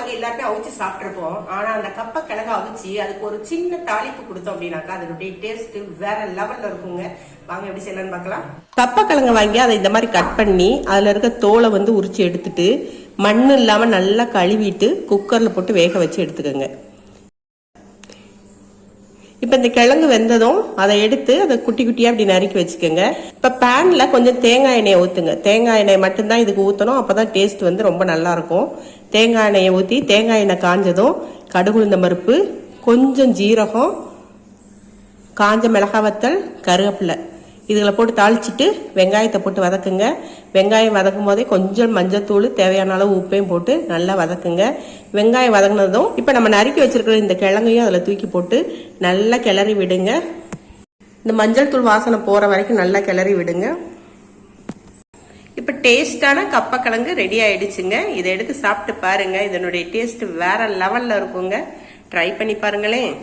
வாங்கி எல்லாருமே அவிச்சு சாப்பிட்டுருப்போம். ஆனா அந்த கப்பக்கிழங்கு அவிச்சு அதுக்கு ஒரு சின்ன தாளிப்பு கொடுத்தோம் அப்படின்னாக்கா அதனுடைய டேஸ்ட் வேற லெவல்ல இருக்குங்க. வாங்க எப்படி செய்யலாம்னு பார்க்கலாம். கப்பக்கிழங்கு வாங்கி அதை இந்த மாதிரி கட் பண்ணி அதுல இருக்க தோலை வந்து உரிச்சு எடுத்துட்டு மண்ணு இல்லாம நல்லா கழுவிட்டு குக்கர்ல போட்டு வேக வச்சு எடுத்துக்கோங்க. இப்ப இந்த கிழங்கு வெந்ததும் அதை எடுத்து அதை குட்டி குட்டியா அப்படி நறுக்கி வச்சுக்கோங்க. இப்ப பேன்ல கொஞ்சம் தேங்காய் எண்ணெயை ஊத்துங்க. தேங்காய் எண்ணெய் மட்டும்தான் இதுக்கு ஊத்தணும், அப்பதான் டேஸ்ட் வந்து ரொம்ப நல்லா இருக்கும். தேங்காய் எண்ணெயை ஊத்தி தேங்காய் எண்ணெய் காஞ்சதும் கடுகு உளுந்தம் பருப்பு, கொஞ்சம் ஜீரகம், காஞ்ச மிளகாய் வத்தல், கருவேப்பிலை இதுகளை போட்டு தாளிச்சிட்டு வெங்காயத்தை போட்டு வதக்குங்க. வெங்காயம் வதக்கும் போதே கொஞ்சம் மஞ்சத்தூள், தேவையான அளவு உப்பையும் போட்டு நல்லா வதக்குங்க. வெங்காயம் வதங்கினதும் இப்போ நம்ம நறுக்கி வச்சிருக்கிற இந்த கிழங்கையும் அதில் தூக்கி போட்டு நல்லா கிளறி விடுங்க. இந்த மஞ்சள் தூள் வாசனை போகிற வரைக்கும் நல்லா கிளறி விடுங்க. இப்போ டேஸ்டான கப்பக்கிழங்கு ரெடி ஆயிடுச்சுங்க. இதை எடுத்து சாப்பிட்டு பாருங்க. இதனுடைய டேஸ்ட் வேற லெவல்ல இருக்குங்க. ட்ரை பண்ணி பாருங்களேன்.